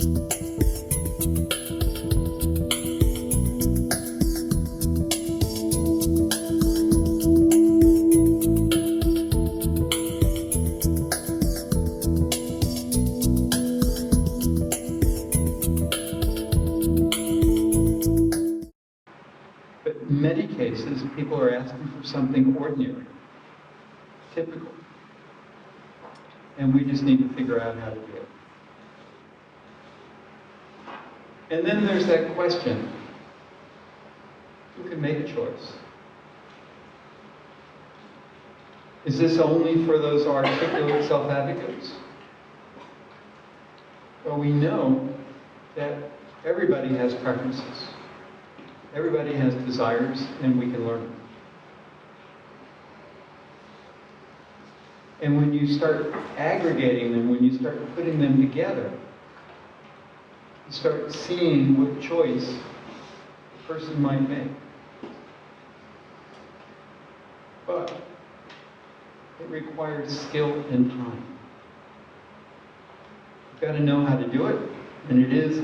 But in many cases, people are asking for something ordinary, typical. And we just need to figure out how to do it. And then there's that question, who can make a choice? Is this only for those articulate self-advocates? Well, we know that everybody has preferences. Everybody has desires, and we can learn them. And when you start aggregating them, when you start putting them together, you start seeing what choice a person might make. But it requires skill and time. You've got to know how to do it, and it is,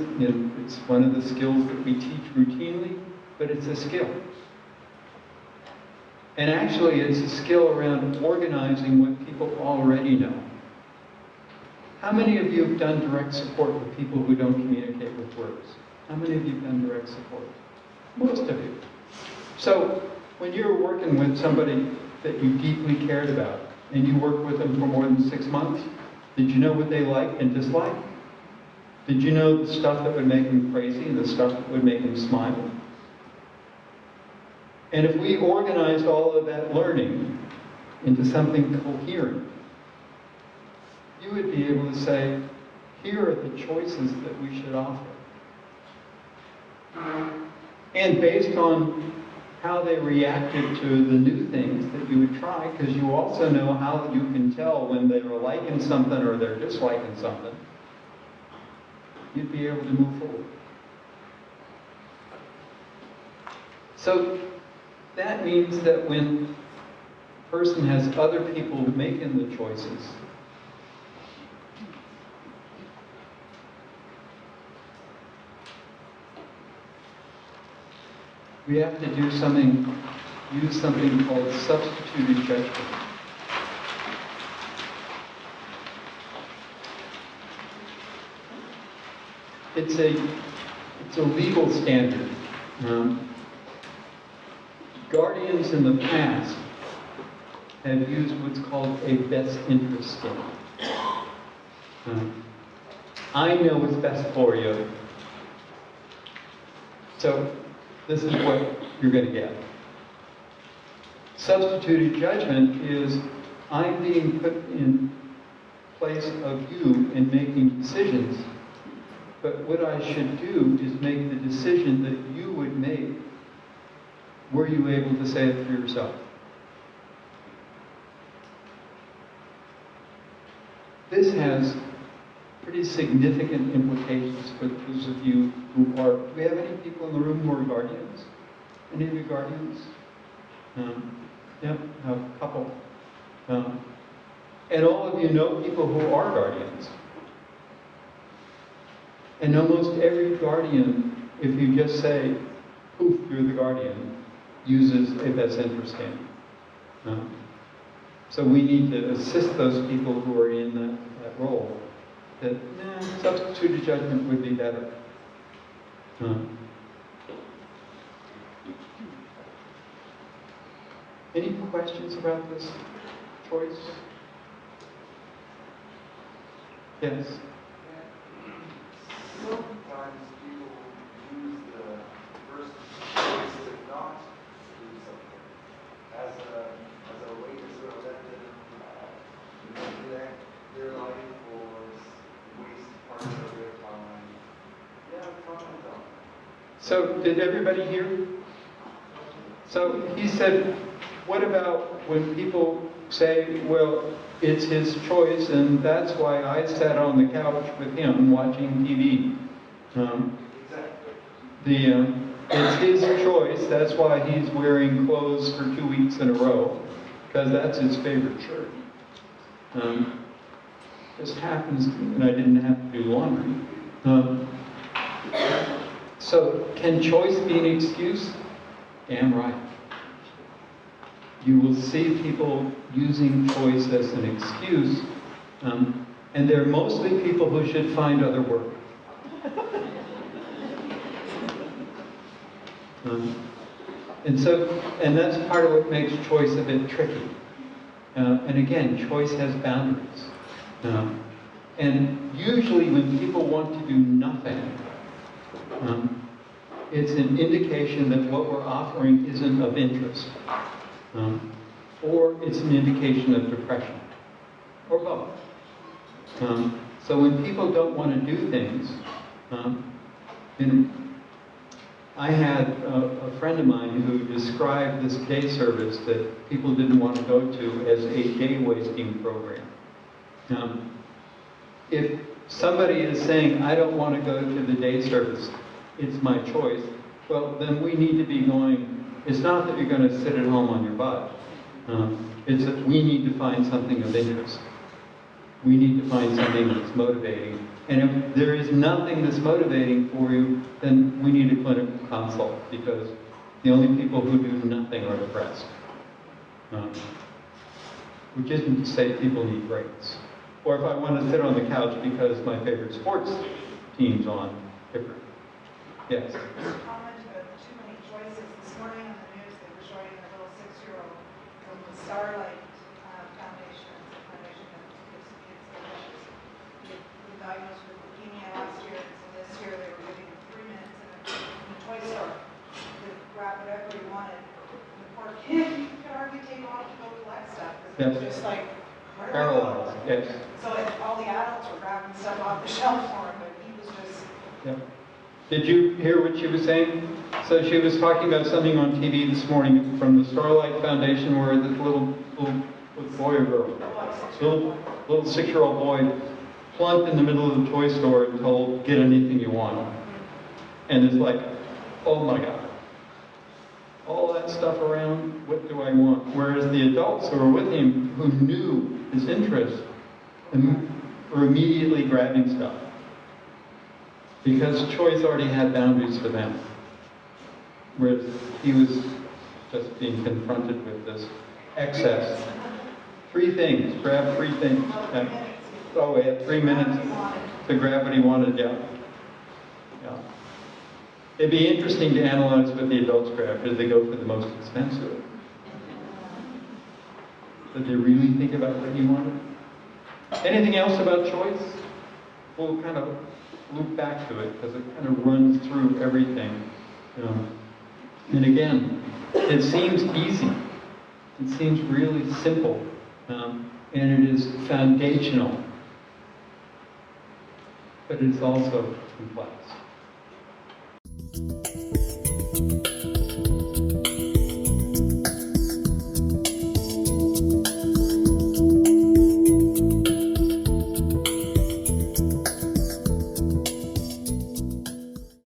it's one of the skills that we teach routinely, but it's a skill. And actually, it's a skill around organizing what people already know. How many of you have done direct support with people who don't communicate with words? How many of you have done direct support? Most of you. So, when you're working with somebody that you deeply cared about, and you work with them for more than 6 months, did you know what they like and dislike? Did you know the stuff that would make them crazy and the stuff that would make them smile? And if we organized all of that learning into something coherent, you would be able to say, here are the choices that we should offer. And based on how they reacted to the new things that you would try, because you also know how you can tell when they're liking something or they're disliking something, you'd be able to move forward. So that means that when a person has other people making the choices, we have to use something called substituted judgment. It's a legal standard. Guardians in the past have used what's called a best interest standard. I know what's best for you, so this is what you're going to get. Substituted judgment is, I'm being put in place of you in making decisions, but what I should do is make the decision that you would make. Were you able to say it for yourself? This has pretty significant implications for those of you who are, do we have any people in the room who are guardians? Any of you guardians? Yep, a couple. And all of you know people who are guardians. And almost every guardian, if you just say, poof, you're the guardian, uses a best interest standard. So we need to assist those people who are in that role. That substituted judgment would be better. Any questions about this choice? Yes? Sometimes people use the first choice to not do something as a way to sort of let them neglect their life or waste part of their time. Yeah, comment on that. So, did everybody hear? So, he said, what about when people say, well, it's his choice, and that's why I sat on the couch with him watching TV. It's his choice, that's why he's wearing clothes for 2 weeks in a row, because that's his favorite shirt. This happens, and I didn't have to do laundry. So, can choice be an excuse? Damn right. You will see people using choice as an excuse, and they're mostly people who should find other work. And that's part of what makes choice a bit tricky. And again, choice has boundaries. And usually when people want to do nothing, it's an indication that what we're offering isn't of interest. Or it's an indication of depression, or both. So when people don't want to do things, I had a friend of mine who described this day service that people didn't want to go to as a day-wasting program. If somebody is saying, I don't want to go to the day service, it's my choice, well, then we need to be going, it's not that you're going to sit at home on your butt. It's that we need to find something of interest. We need to find something that's motivating. And if there is nothing that's motivating for you, then we need a clinical consult, because the only people who do nothing are depressed. Which isn't to say people need breaks. Or if I want to sit on the couch because my favorite sports team's on, different. Yes? Comment about too many choices. This morning on the news, they were showing a little 6-year-old from the Starlight Foundation. It's a foundation that gives kids delicious. He was diagnosed with leukemia last year, and so this year they were giving him 3 minutes in a toy store to grab whatever he wanted. And the poor kid, you could hardly take off to go collect stuff, because it was just like, where do I go? Yes. So all the adults were grabbing stuff off the shelf for him, but he was just... Yep. Did you hear what she was saying? So she was talking about something on TV this morning from the Starlight Foundation, where this little boy or girl, little 6-year-old boy, plunked in the middle of the toy store and told, get anything you want. And it's like, oh my God. All that stuff around, what do I want? Whereas the adults who were with him, who knew his interests, were immediately grabbing stuff. Because choice already had boundaries for them. Whereas he was just being confronted with this excess. 3 things, grab 3 things. Oh, he had 3 minutes to grab what he wanted, yeah. It'd be interesting to analyze what the adults grab. Did they go for the most expensive? Did they really think about what he wanted? Anything else about choice? We'll kind of loop back to it, because it kind of runs through everything. And again, it seems easy. It seems really simple. And it is foundational. But it is also complex.